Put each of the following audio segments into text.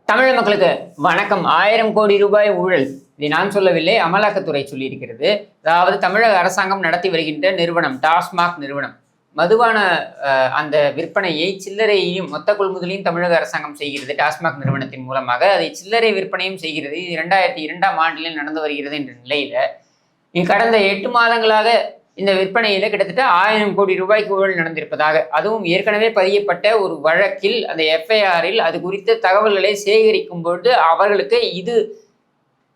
தமிழக மக்களுக்கு வணக்கம். 1000 கோடி ரூபாய் ஊழல், இதை நான் சொல்லவில்லை, அமலாக்கத்துறை சொல்லியிருக்கிறது. அதாவது தமிழக அரசாங்கம் நடத்தி வருகின்ற நிறுவனம் டாஸ்மாக் நிறுவனம் மதுபான அந்த விற்பனையை சில்லறையையும் மொத்த கொள்முதலையும் தமிழக அரசாங்கம் செய்கிறது. டாஸ்மாக் நிறுவனத்தின் மூலமாக அதை சில்லறை விற்பனையும் செய்கிறது. இது 2002ஆம் ஆண்டில் நடந்து வருகிறது என்ற நிலையில கடந்த 8 மாதங்களாக இந்த விற்பனையில கிட்டத்தட்ட 1000 கோடி ரூபாய்க்கு ஊழல் நடந்திருப்பதாக, அதுவும் ஏற்கனவே பதியப்பட்ட ஒரு வழக்கில் அந்த எஃப்ஐஆரில் அது குறித்த தகவல்களை சேகரிக்கும் பொழுது அவர்களுக்கு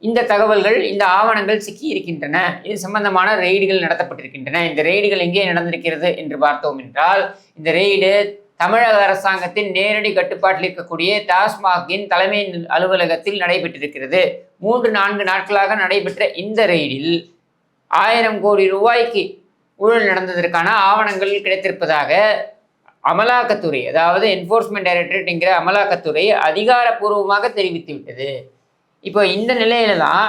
இந்த தகவல்கள், இந்த ஆவணங்கள் சிக்கி இருக்கின்றன. இது சம்பந்தமான ரெய்டுகள் நடத்தப்பட்டிருக்கின்றன. இந்த ரெய்டுகள் எங்கே நடந்திருக்கிறது என்று பார்த்தோம் என்றால், இந்த ரெய்டு தமிழக அரசாங்கத்தின் நேரடி கட்டுப்பாட்டில் இருக்கக்கூடிய டாஸ்மாகின் தலைமை அலுவலகத்தில் நடைபெற்றிருக்கிறது. 3-4 நாட்களாக நடைபெற்ற இந்த ரெய்டில் 1000 கோடி ரூபாய்க்கு ஊழல் நடந்ததற்கான ஆவணங்கள் கிடைத்திருப்பதாக அமலாக்கத்துறை, அதாவது என்ஃபோர்ஸ்மெண்ட் டைரக்டரேட் என்கிற அமலாக்கத்துறை அதிகாரப்பூர்வமாக தெரிவித்து விட்டது. இப்போ இந்த நிலையில தான்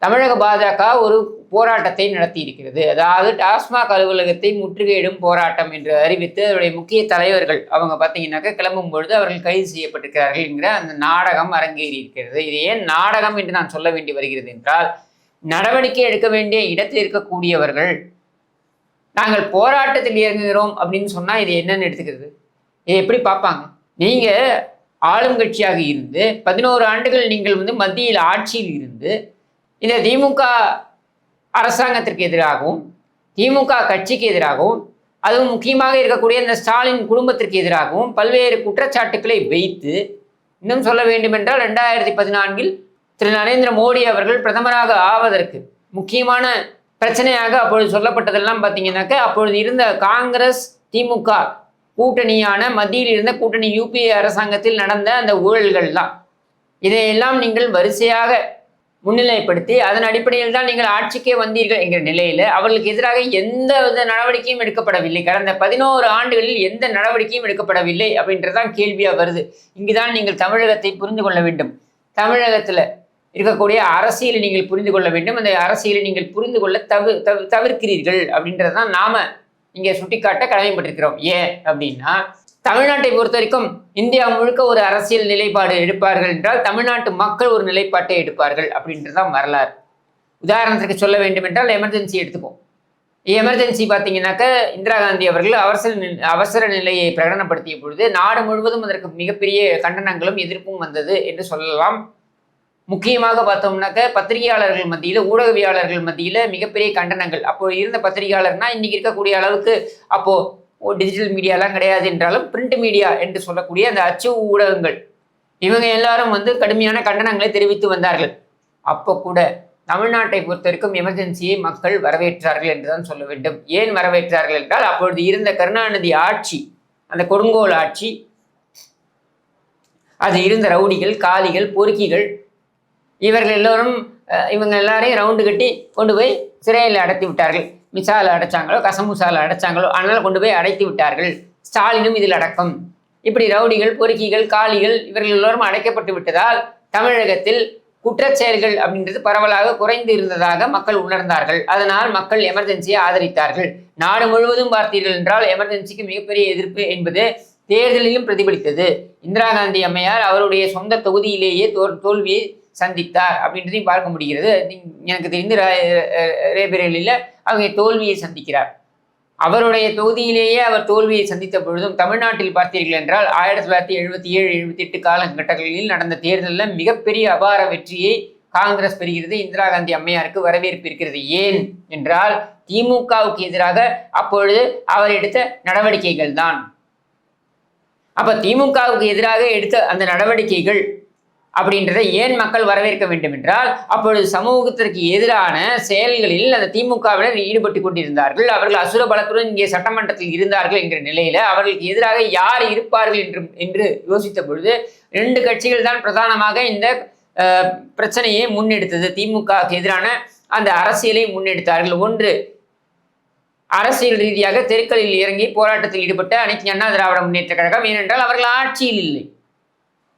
தமிழக பாஜக ஒரு போராட்டத்தை நடத்தி இருக்கிறது. அதாவது டாஸ்மாக் அலுவலகத்தை முற்றுகையிடும் போராட்டம் என்று அறிவித்து அதனுடைய முக்கிய தலைவர்கள் அவங்க பார்த்தீங்கன்னாக்கா கிளம்பும் பொழுது அவர்கள் கைது செய்யப்பட்டிருக்கிறார்கள் என்கிற அந்த நாடகம் அரங்கேறி இருக்கிறது. இது ஏன் நாடகம் என்று நான் சொல்ல வேண்டி வருகிறது என்றால், நடவடிக்கை எடுக்க வேண்டிய இடத்தில் இருக்கக்கூடியவர்கள் நாங்கள் போராட்டத்தில் இறங்குகிறோம் அப்படின்னு சொன்னா இது என்னன்னு எடுத்துக்கிறது? இதை எப்படி பார்ப்பாங்க? நீங்க ஆளும் கட்சியாக இருந்து 11 ஆண்டுகள் நீங்கள் மத்தியில் ஆட்சியில் இருந்து இந்த திமுக அரசாங்கத்திற்கு எதிராகவும் திமுக கட்சிக்கு எதிராகவும் அதுவும் முக்கியமாக இருக்கக்கூடிய இந்த ஸ்டாலின் குடும்பத்திற்கு எதிராகவும் பல்வேறு குற்றச்சாட்டுக்களை வைத்து, இன்னும் சொல்ல வேண்டும் என்றால் 2014இல் திரு நரேந்திர மோடி அவர்கள் பிரதமராக ஆவதற்கு முக்கியமான பிரச்சனையாக அப்பொழுது சொல்லப்பட்டதெல்லாம் பார்த்தீங்கன்னாக்க, அப்பொழுது இருந்த காங்கிரஸ் திமுக கூட்டணியான மத்தியில் இருந்த கூட்டணி யூபிஏ அரசாங்கத்தில் நடந்த அந்த ஊழல்கள் தான். இதையெல்லாம் நீங்கள் வரிசையாக முன்னிலைப்படுத்தி அதன் அடிப்படையில் தான் நீங்கள் ஆட்சிக்கே வந்தீர்கள் என்கிற நிலையில அவர்களுக்கு எதிராக எந்த வித நடவடிக்கையும் எடுக்கப்படவில்லை. கடந்த 11 ஆண்டுகளில் எந்த நடவடிக்கையும் எடுக்கப்படவில்லை அப்படின்றதான் கேள்வியா வருது. இங்குதான் நீங்கள் தமிழகத்தை புரிந்து கொள்ள வேண்டும். தமிழகத்துல இருக்கக்கூடிய அரசியலை நீங்கள் புரிந்து கொள்ள வேண்டும். அந்த அரசியலை நீங்கள் புரிந்து கொள்ள தவிர்க்கிறீர்கள் அப்படின்றதான் நாம இங்கே சுட்டிக்காட்ட கடமைப்பட்டிருக்கிறோம். ஏன் அப்படின்னா, தமிழ்நாட்டை பொறுத்த வரைக்கும் இந்தியா முழுக்க ஒரு அரசியல் நிலைப்பாடு எடுப்பார்கள் என்றால் தமிழ்நாட்டு மக்கள் ஒரு நிலைப்பாட்டை எடுப்பார்கள் அப்படின்றதான் வரலாறு. உதாரணத்திற்கு சொல்ல வேண்டும் என்றால் எமர்ஜென்சி எடுத்துப்போம். எமர்ஜென்சி பார்த்தீங்கன்னாக்க இந்திரா காந்தி அவர்கள் அவசர நிலையை பிரகடனப்படுத்திய பொழுது நாடு முழுவதும் அதற்கு மிகப்பெரிய கண்டனங்களும் எதிர்ப்பும் வந்தது என்று சொல்லலாம். முக்கியமாக பார்த்தோம்னாக்க பத்திரிகையாளர்கள் மத்தியில், ஊடகவியாளர்கள் மத்தியில் மிகப்பெரிய கண்டனங்கள். அப்போ இருந்த பத்திரிகையாளர்னா இன்னைக்கு இருக்கக்கூடிய அளவுக்கு அப்போ டிஜிட்டல் மீடியாலாம் கிடையாது என்றாலும் பிரிண்ட் மீடியா என்று சொல்லக்கூடிய அந்த அச்சு ஊடகங்கள் இவங்க எல்லாரும் கடுமையான கண்டனங்களை தெரிவித்து வந்தார்கள். அப்போ கூட தமிழ்நாட்டை பொறுத்த வரைக்கும் எமர்ஜென்சியை மக்கள் வரவேற்றார்கள் என்றுதான் சொல்ல வேண்டும். ஏன் வரவேற்றார்கள் என்றால், அப்பொழுது இருந்த கருணாநிதி ஆட்சி, அந்த கொடுங்கோல் ஆட்சி, அது இருந்த ரவுடிகள், காலிகள், பொறுக்கிகள், இவர்கள் எல்லோரும் இவங்க எல்லாரையும் ரவுண்டு கட்டி கொண்டு போய் சிறையில் அடைத்து விட்டார்கள். மிசால அடைச்சாங்களோ கசமுசால அடைச்சாங்களோ, அதனால கொண்டு போய் அடைத்து விட்டார்கள். ஸ்டாலினும் இதில் அடக்கம். இப்படி ரவுடிகள், பொறுக்கிகள், காலிகள் இவர்கள் எல்லோரும் அடைக்கப்பட்டு விட்டதால் தமிழகத்தில் குற்றச்செயல்கள் அப்படின்றது பரவலாக குறைந்து இருந்ததாக மக்கள் உணர்ந்தார்கள். அதனால் மக்கள் எமர்ஜென்சியை ஆதரித்தார்கள். நாடு முழுவதும் பார்த்தீர்கள் என்றால் எமர்ஜென்சிக்கு மிகப்பெரிய எதிர்ப்பு என்பது தேர்தலிலும் பிரதிபலித்தது. இந்திரா காந்தி அம்மையார் அவருடைய சொந்த தொகுதியிலேயே தோல்வியை சந்தித்தார் அப்படின்றதையும் பார்க்க முடிகிறது. எனக்கு தெரிந்து ரேபரேலியில் அவங்க தோல்வியை சந்திக்கிறார். அவருடைய தொகுதியிலேயே அவர் தோல்வியை சந்தித்த பொழுதும் தமிழ்நாட்டில் பார்த்தீர்கள் என்றால் 1977-78 காலகட்டங்களில் நடந்த தேர்தலில் மிகப்பெரிய அபார வெற்றியை காங்கிரஸ் பெறுகிறது. இந்திரா காந்தி அம்மையாருக்கு வரவேற்பு இருக்கிறது. ஏன் என்றால் திமுகவுக்கு எதிராக அப்பொழுது அவர் எடுத்த நடவடிக்கைகள் தான். அப்ப திமுகவுக்கு எதிராக எடுத்த அந்த நடவடிக்கைகள் அப்படின்றத ஏன் மக்கள் வரவேற்க வேண்டும் என்றால், அப்பொழுது சமூகத்திற்கு எதிரான செயல்களில் அந்த திமுகவினர் ஈடுபட்டு கொண்டிருந்தார்கள். அவர்கள் அசுர பலத்துடன் இங்கே சட்டமன்றத்தில் இருந்தார்கள் என்கிற நிலையில அவர்களுக்கு எதிராக யார் இருப்பார்கள் என்று யோசித்த பொழுது 2 கட்சிகள் தான் பிரதானமாக இந்த பிரச்சனையை முன்னெடுத்தது. திமுகவுக்கு எதிரான அந்த அரசியலை முன்னெடுத்தார்கள். ஒன்று, அரசியல் ரீதியாக தெருக்களில் இறங்கி போராட்டத்தில் ஈடுபட்ட அனைத்து அண்ணா திராவிட முன்னேற்ற கழகம். ஏனென்றால் அவர்கள் ஆட்சியில் இல்லை,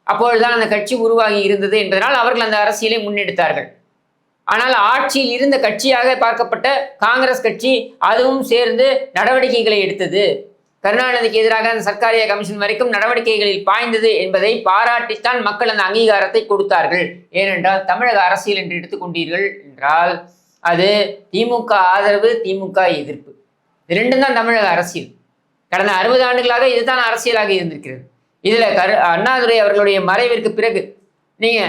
அப்பொழுதுதான் அந்த கட்சி உருவாகி இருந்தது என்பதனால் அவர்கள் அந்த அரசியலை முன்னெடுத்தார்கள். ஆனால் ஆட்சியில் இருந்த கட்சியாக பார்க்கப்பட்ட காங்கிரஸ் கட்சி அதுவும் சேர்ந்து நடவடிக்கைகளை எடுத்தது. கருணாநிதிக்கு எதிராக அந்த சர்க்காரிய கமிஷன் வரைக்கும் நடவடிக்கைகளில் பாய்ந்தது என்பதை பாராட்டித்தான் மக்கள் அந்த அங்கீகாரத்தை கொடுத்தார்கள். ஏனென்றால் தமிழக அரசியல் என்று எடுத்துக்கொண்டீர்கள் என்றால் அது திமுக ஆதரவு, திமுக எதிர்ப்பு, இது ரெண்டும் தான் தமிழக அரசியல். கடந்த 60 ஆண்டுகளாக இதுதான் அரசியலாக இருந்திருக்கிறது. இதுல அண்ணாதுரை அவர்களுடைய மறைவிற்கு பிறகு நீங்க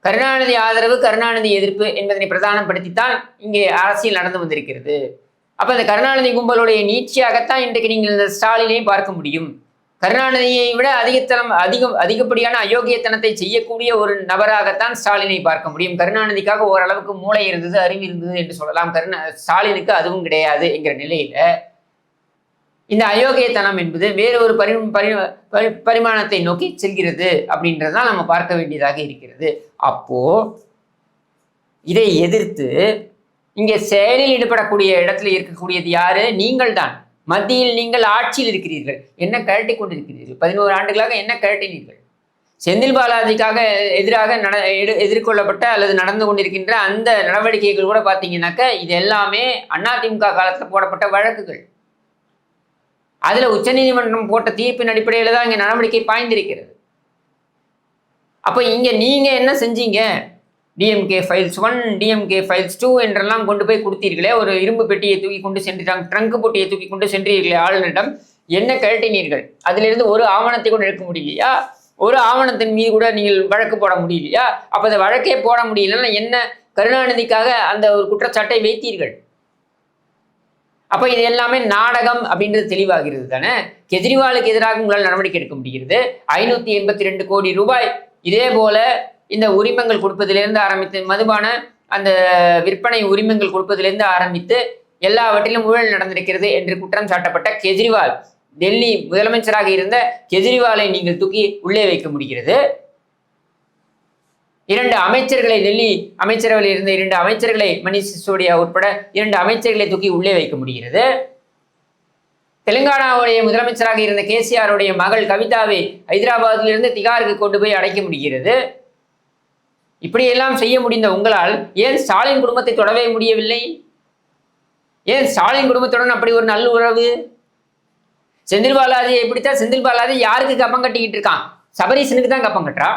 கருணாநிதி ஆதரவு, கருணாநிதி எதிர்ப்பு என்பதனை பிரதானப்படுத்தித்தான் இங்கே அரசியல் நடந்து வந்திருக்கிறது. அப்ப இந்த கருணாநிதி கும்பலுடைய நீட்சியாகத்தான் இன்றைக்கு நீங்கள் இந்த ஸ்டாலினையும் பார்க்க முடியும். கருணாநிதியை விட அதிகப்படியான அயோக்கியத்தனத்தை செய்யக்கூடிய ஒரு நபராகத்தான் ஸ்டாலினை பார்க்க முடியும். கருணாநிதிக்காக ஓரளவுக்கு மூளை இருந்தது, அறிவு இருந்தது என்று சொல்லலாம். ஸ்டாலினுக்கு அதுவும் கிடையாது என்கிற நிலையில இந்த அயோக்கியத்தனம் என்பது வேறு ஒரு பரிமாணத்தை நோக்கி செல்கிறது அப்படின்றதான் நம்ம பார்க்க வேண்டியதாக இருக்கிறது. அப்போ இதை எதிர்த்து இங்கே செயலில் ஈடுபடக்கூடிய இடத்துல இருக்கக்கூடியது யாரு? நீங்கள் தான். மத்தியில் நீங்கள் ஆட்சியில் இருக்கிறீர்கள். என்ன கழட்டி கொண்டிருக்கிறீர்கள்? 11 ஆண்டுகளாக என்ன கழட்டினீர்கள்? செந்தில் பாலாஜிக்காக எதிராக எதிர்கொள்ளப்பட்ட அல்லது நடந்து கொண்டிருக்கின்ற அந்த நடவடிக்கைகள் கூட பார்த்தீங்கன்னாக்க இது எல்லாமே அதிமுக காலத்தில் போடப்பட்ட வழக்குகள். அதுல உச்சநீதிமன்றம் போட்ட தீர்ப்பின் அடிப்படையில தான் இங்க நடவடிக்கை பாய்ந்திருக்கிறது. அப்ப இங்க நீங்க என்ன செஞ்சீங்க? டிஎம்கே ஃபைல்ஸ் 1, டிஎம்கே ஃபைல்ஸ் 2 என்றெல்லாம் கொண்டு போய் கொடுத்தீர்களே, ஒரு இரும்பு பெட்டியை தூக்கி கொண்டு சென்றாங்க, ட்ரங்க் பொட்டியை தூக்கி கொண்டு சென்றீர்களே ஆளுநரிடம், என்ன கழட்டினீர்கள்? அதிலிருந்து ஒரு ஆவணத்தை கூட எடுக்க முடியலையா? ஒரு ஆவணத்தின் மீது கூட நீங்கள் வழக்கு போட முடியலையா? அப்ப அந்த வழக்கே போட முடியலன்னா என்ன கருணாநிதிக்காக அந்த ஒரு குற்றச்சாட்டை வைத்தீர்கள்? அப்ப இது எல்லாமே நாடகம் அப்படின்றது தெளிவாகிறது தானே. கெஜ்ரிவாலுக்கு எதிராக உங்களால் நடவடிக்கை எடுக்க முடிகிறது. 582 கோடி ரூபாய் இதே போல இந்த உரிமங்கள் கொடுப்பதிலிருந்து ஆரம்பித்து, மதுபான அந்த விற்பனை உரிமங்கள் கொடுப்பதிலிருந்து ஆரம்பித்து எல்லாவற்றிலும் ஊழல் நடந்திருக்கிறது என்று குற்றம் சாட்டப்பட்ட கெஜ்ரிவால், டெல்லி முதலமைச்சராக இருந்த கெஜ்ரிவாலை நீங்கள் தூக்கி உள்ளே வைக்க முடிகிறது. 2 அமைச்சர்களை, டெல்லி அமைச்சரவையில் இருந்த 2 அமைச்சர்களை, மணிஷ் சிசோடியா உட்பட 2 அமைச்சர்களை தூக்கி உள்ளே வைக்க முடிகிறது. தெலுங்கானாவுடைய முதலமைச்சராக இருந்த கேசிஆருடைய மகள் கவிதாவை ஹைதராபாத்திலிருந்து திகாருக்கு கொண்டு போய் அடைக்க முடிகிறது. இப்படியெல்லாம் செய்ய முடிந்த உங்களால் ஏன் ஸ்டாலின் குடும்பத்தை தொடவே முடியவில்லை? ஏன் ஸ்டாலின் குடும்பத்துடன் அப்படி ஒரு நல்ல உறவு? செந்தில் பாலாஜியை எப்படித்தான் செந்தில் பாலாஜி யாருக்கு கப்பம் கட்டிக்கிட்டு இருக்கான்? சபரீசனுக்கு தான் கப்பம் கட்டுறா.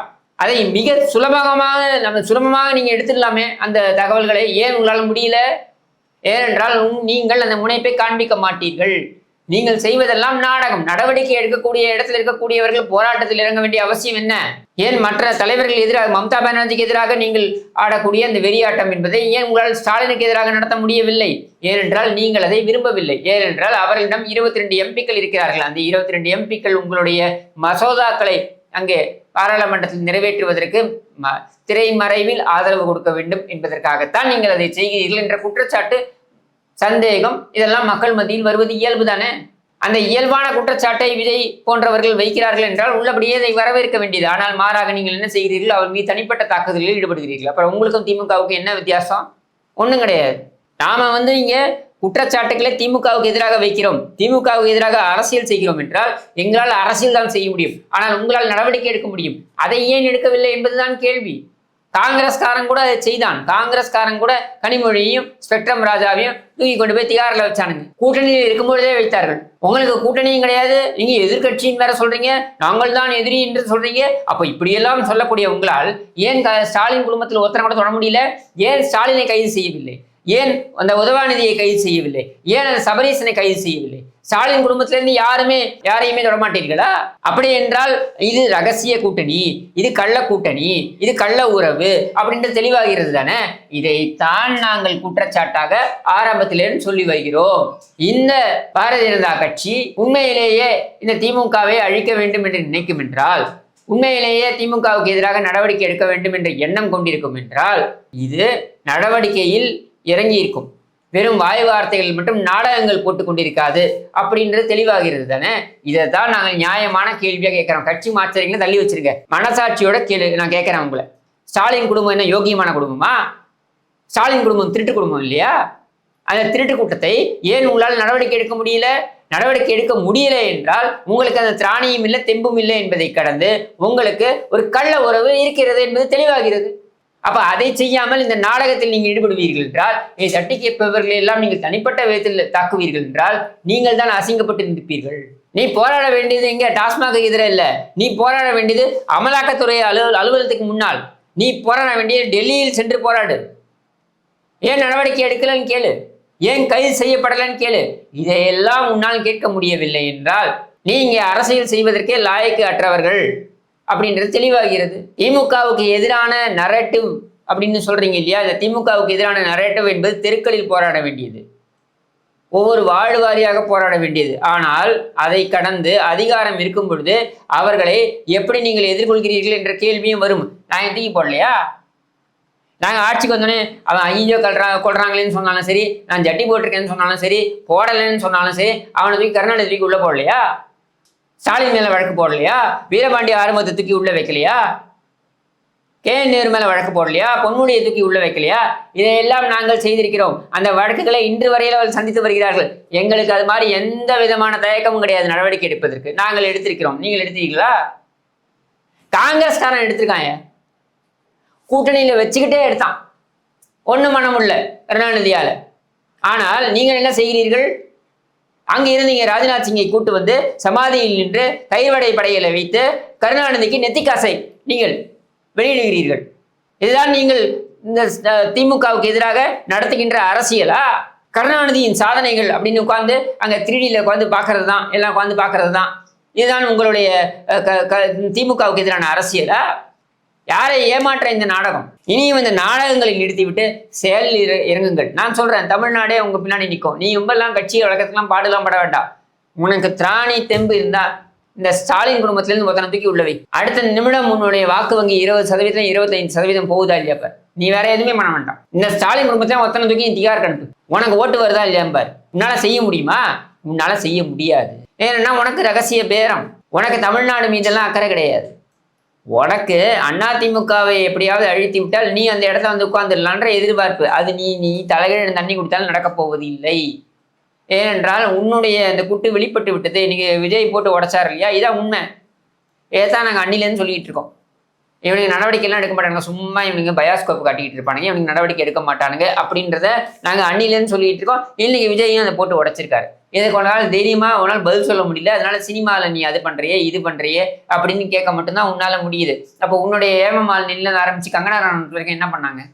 அதை மிக சுலபமாக நீங்க எடுத்துடலாமே அந்த தகவல்களை. ஏன் உங்களால் முடியல? ஏனென்றால் நீங்கள் அந்த முனைப்பை காண்பிக்க மாட்டீர்கள். நீங்கள் செய்வதெல்லாம் நாடகம். நடவடிக்கை எடுக்கக்கூடிய இடத்துல இருக்கக்கூடியவர்கள் போராட்டத்தில் இறங்க வேண்டிய அவசியம் என்ன? ஏன் மற்ற தலைவர்கள் எதிராக, மம்தா பானர்ஜிக்கு எதிராக நீங்கள் ஆடக்கூடிய அந்த வெறியாட்டம் என்பதை ஏன் உங்களால் ஸ்டாலினுக்கு எதிராக நடத்த முடியவில்லை? ஏனென்றால் நீங்கள் அதை விரும்பவில்லை. ஏனென்றால் அவர்களிடம் 22 எம்பிக்கள் இருக்கிறார்கள். அந்த 22 எம்பிக்கள் உங்களுடைய மசோதாக்களை அங்கே பாராளுமன்றத்தில் நிறைவேற்றுவதற்கு திரைமறைவில் ஆதரவு கொடுக்க வேண்டும் என்பதற்காகத்தான் நீங்கள் அதை செய்கிறீர்கள் என்ற குற்றச்சாட்டு, சந்தேகம் இதெல்லாம் மக்கள் மத்தியில் வருவது இயல்பு தானே. அந்த இயல்பான குற்றச்சாட்டை விஜய் போன்றவர்கள் வைக்கிறார்கள் என்றால் உள்ளபடியே அதை வரவேற்க வேண்டியது. ஆனால் மாறாக நீங்கள் என்ன செய்கிறீர்கள்? அவர் மீது தனிப்பட்ட தாக்குதலில் ஈடுபடுகிறீர்கள். அப்புறம் உங்களுக்கும் திமுகவுக்கும் என்ன வித்தியாசம்? ஒன்றும் கிடையாது. நாம இங்க குற்றச்சாட்டுகளை திமுகவுக்கு எதிராக வைக்கிறோம், திமுகவுக்கு எதிராக அரசியல் செய்கிறோம் என்றால் எங்களால் அரசியல் தான் செய்ய முடியும். ஆனால் உங்களால் நடவடிக்கை எடுக்க முடியும். அதை ஏன் எடுக்கவில்லை என்பதுதான் கேள்வி. காங்கிரஸ்காரன் கூட அதை செய்தான். காங்கிரஸ்காரன் கூட கனிமொழியையும் ஸ்பெக்ட்ரம் ராஜாவையும் தூக்கி கொண்டு போய் திகாரில் வச்சானுங்க. கூட்டணியில் இருக்கும்பொழுதே வைத்தார்கள். உங்களுக்கு கூட்டணியும் கிடையாது, நீங்க எதிர்கட்சின்னு வேற சொல்றீங்க, நாங்கள் தான் எதிரி என்று சொல்றீங்க. அப்ப இப்படியெல்லாம் சொல்லக்கூடிய உங்களால் ஏன் ஸ்டாலின் குடும்பத்தில் ஒருத்தனை கூட தொட முடியல? ஏன் ஸ்டாலினை கைது செய்யவில்லை? ஏன் அந்த உதவாநிதியை கைது செய்யவில்லை? ஏன் அந்த சபரீசனை கைது செய்யவில்லை? ஸ்டாலின் குடும்பத்திலிருந்து யாரையுமே தொடமாட்டீர்களா? அப்படி என்றால் இது ரகசிய கூட்டணி, இது கள்ள கூட்டணி, இது கள்ள உறவு அப்படின்றது தெளிவாகிறது தானே. இதைத்தான் நாங்கள் குற்றச்சாட்டாக ஆரம்பத்திலிருந்து சொல்லி வருகிறோம். இந்த பாரதிய ஜனதா கட்சி உண்மையிலேயே இந்த திமுகவை அழிக்க வேண்டும் என்று நினைக்கும் என்றால், உண்மையிலேயே திமுகவுக்கு எதிராக நடவடிக்கை எடுக்க வேண்டும் என்ற எண்ணம் கொண்டிருக்கும் என்றால் இது நடவடிக்கையில் இறங்கி இருக்கும். வெறும் வாய் வார்த்தைகள் மற்றும் நாடகங்கள் போட்டு கொண்டிருக்காது அப்படின்றது தெளிவாகிறது தானே. இதைத்தான் நாங்கள் நியாயமான கேள்வியாக கேட்கிறோம். கட்சி மாற்றங்களை தள்ளி வச்சிருக்க மனசாட்சியோட நான் கேட்கிறேன் உங்களை. ஸ்டாலின் குடும்பம் என்ன யோகியமான குடும்பமா? ஸ்டாலின் குடும்பம் திருட்டு குடும்பம் இல்லையா? அந்த திருட்டு கூட்டத்தை ஏன் உங்களால் நடவடிக்கை எடுக்க முடியல? நடவடிக்கை எடுக்க முடியல என்றால் உங்களுக்கு அந்த திராணியும் இல்லை, தெம்பும் இல்லை என்பதை கடந்து உங்களுக்கு ஒரு கள்ள உறவு இருக்கிறது என்பது தெளிவாகிறது. அப்ப அதை செய்யாமல் இந்த நாடகத்தில் நீங்கள் ஈடுபடுவீர்கள் என்றால், தட்டி கேட்பவர்களை எல்லாம் நீங்கள் தனிப்பட்ட விதத்தில் தாக்குவீர்கள் என்றால் நீங்கள் தான் அசிங்கப்பட்டு நிற்பீர்கள். நீ போராட வேண்டியது இங்க டாஸ்மாக எதிராக இல்லை, நீ போராட வேண்டியது அமலாக்கத்துறை அலுவலகத்துக்கு முன்னால், நீ போராட வேண்டியது டெல்லியில் சென்று போராடு. ஏன் நடவடிக்கை எடுக்கலன்னு கேளு, ஏன் கைது செய்யப்படலன்னு கேளு. இதையெல்லாம் உன்னால் கேட்க முடியவில்லை என்றால் நீ இங்கே அரசியல் செய்வதற்கே லாயக்கு அற்றவர்கள் அப்படின்றது தெளிவாகிறது. திமுகவுக்கு எதிரான நரேட்டிவ் அப்படின்னு சொல்றீங்க இல்லையா, இந்த திமுகவுக்கு எதிரான நரேட்டிவ் என்பது தெருக்களில் போராட வேண்டியது, ஒவ்வொரு வாழ்வாரியாக போராட வேண்டியது. ஆனால் அதை கடந்து அதிகாரம் இருக்கும் பொழுது அவர்களை எப்படி நீங்கள் எதிர்கொள்கிறீர்கள் என்ற கேள்வியும் வரும். நான் தூக்கி போடலையா, நாங்கள் ஆட்சிக்கு வந்தோடனே அவன் ஐயோ கொள்றாங்களேன்னு சொன்னாலும் சரி, நான் ஜட்டி போட்டிருக்கேன்னு சொன்னாலும் சரி, போடலைன்னு சொன்னாலும் சரி, அவனை தூக்கி கருணாநிதி தூக்கி உள்ள போடலையா, ஸ்டாலின் மேல வழக்கு போடலையா, வீரபாண்டிய ஆறுமுகத்தை தூக்கி உள்ள வைக்கலையா, KN நேரு மேல வழக்கு போடலையா, பொன்முடியை தூக்கி உள்ள வைக்கலையா, இதையெல்லாம் நாங்கள் செய்திருக்கிறோம். அந்த வழக்குகளை இன்று வரையில் அவர்கள் சந்தித்து வருகிறார்கள். எங்களுக்கு அது மாதிரி எந்த விதமான தயக்கமும் கிடையாது நடவடிக்கை எடுப்பதற்கு. நாங்கள் எடுத்திருக்கிறோம். நீங்கள் எடுத்தீங்களா? காங்கிரஸ்காரன் எடுத்திருக்காங்க, கூட்டணியில வச்சுக்கிட்டே எடுத்தான், ஒன்றும் மனம் இல்லை கருணாநிதியால. ஆனால் நீங்கள் என்ன செய்கிறீர்கள்? அங்கே இருந்தீங்க ராஜ்நாத் சிங்கை கூட்டு வந்து சமாதியில் நின்று கைவடை படையில வைத்து கருணாநிதிக்கு நெத்திக்காசை நீங்கள் வெளியிடுகிறீர்கள். இதுதான் நீங்கள் இந்த திமுகவுக்கு எதிராக நடத்துகின்ற அரசியலா? கருணாநிதியின் சாதனைகள் அப்படின்னு உட்கார்ந்து அங்க 3Dல உட்காந்து பாக்குறது தான், எல்லாம் உட்காந்து பாக்குறது தான். இதுதான் உங்களுடைய திமுகவுக்கு எதிரான அரசியலா? யாரை ஏமாற்ற இந்த நாடகம்? இனியும் இந்த நாடகங்களை நிறுத்திவிட்டு செயலில் இறங்குங்கள். நான் சொல்றேன், தமிழ்நாடே உங்க பின்னாடி நிற்கும். நீ ரொம்பலாம் கட்சி வழக்கத்துலாம் பாடலாம் பட வேண்டாம். உனக்கு திராணி தெம்பு இருந்தா இந்த ஸ்டாலின் குடும்பத்திலிருந்து ஒருத்தனை தூக்கி உள்ளவை. அடுத்த நிமிடம் உன்னுடைய வாக்கு வங்கி 20% 25% போகுதா இல்லையா பார். நீ வேற எதுவுமே பண்ண வேண்டாம். இந்த ஸ்டாலின் குடும்பத்தில ஒருத்தனை தூக்கி திகார் கணக்கு உனக்கு ஓட்டு வருதா இல்லையா பார். உன்னால செய்ய முடியுமா? உன்னால செய்ய முடியாது. ஏன்னா உனக்கு ரகசிய பேரம், உனக்கு தமிழ்நாடு மீதெல்லாம் அக்கறை கிடையாது. உனக்கு அதிமுகவை எப்படியாவது அழித்து விட்டால் நீ அந்த இடத்துல வந்து உட்கார்ந்துடலான்ற எதிர்பார்ப்பு. அது நீ தலைகீழ தண்ணி குடித்தாலும் நடக்க போவது இல்லை. ஏனென்றால் உன்னுடைய அந்த குட்டு வெளிப்பட்டு விட்டது. இன்னைக்கு விஜய் போட்டு உடைச்சார் இல்லையா, இதான் உண்மை. ஏதான் நாங்கள் அன்னிலேருந்து சொல்லிட்டு இருக்கோம். இவனுக்கு நடவடிக்கைலாம் எடுக்க மாட்டானுங்க, சும்மா இவனுக்கு பயாஸ்கோப் காட்டிக்கிட்டு இருப்பானுங்க, இவனுக்கு நடவடிக்கை எடுக்க மாட்டானுங்க அப்படின்றத நாங்கள் அன்னிலேருந்து சொல்லிட்டு இருக்கோம். இன்னைக்கு விஜயும் அதை போட்டு உடைச்சிருக்காரு. இதுக்கு ஒரு நாள் தைரியமா உன்னால் பதில் சொல்ல முடியல, அதனால சினிமாவில் நீ அது பண்றியே இது பண்றியே அப்படின்னு கேட்க மட்டும்தான் உன்னால முடியுது. அப்போ உன்னுடைய ஏமமால் நின்று ஆரம்பிச்சு கங்கனா ரனாவத் வரைக்கும் என்ன பண்ணாங்க?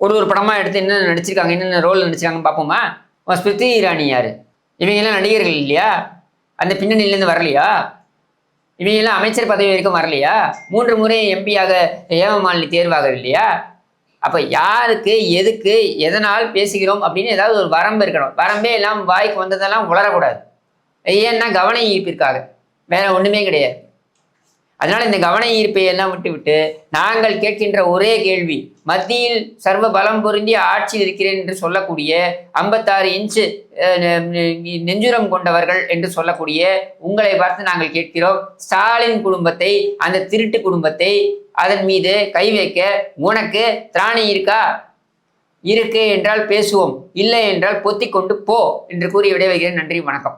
ஒரு படமா எடுத்து என்னென்ன நடிச்சிருக்காங்க, என்னென்ன ரோல் நடிச்சிருக்காங்கன்னு பார்ப்போமா? ஸ்மிருதி இரானி யாரு? இவங்க எல்லாம் நடிகர்கள் இல்லையா? அந்த பின்னணியிலேருந்து வரலையா? இவங்க எல்லாம் அமைச்சர் பதவி வரைக்கும் வரலையா? 3 முறை எம்பியாக ஏமமாலினி தேர்வாகவில்லையா? அப்ப யாருக்கு எதுக்கு எதனால் பேசுகிறோம் அப்படின்னு ஏதாவது ஒரு வரம்பு இருக்கணும். வரம்பே எல்லாம் வாய்க்கு வந்ததெல்லாம் உளரக்கூடாது. ஏன்னா கவன ஈர்ப்பிற்காக, வேற ஒண்ணுமே கிடையாது. அதனால இந்த கவன ஈர்ப்பை எல்லாம் விட்டு நாங்கள் கேட்கின்ற ஒரே கேள்வி, மத்தியில் சர்வ பலம் பொருந்திய ஆட்சியில் இருக்கிறேன் என்று சொல்லக்கூடிய 56 இன்ச்சு நெஞ்சுரம் கொண்டவர்கள் என்று சொல்லக்கூடிய உங்களை பார்த்து நாங்கள் கேட்கிறோம், ஸ்டாலின் குடும்பத்தை, அந்த திருட்டு குடும்பத்தை அதன் மீது கை வைக்க உனக்கு திராணி இருக்கா? இருக்கு என்றால் பேசுவோம், இல்லை என்றால் பொத்திக் கொண்டு போ என்று கூறி விடைபெறுகிறேன். நன்றி, வணக்கம்.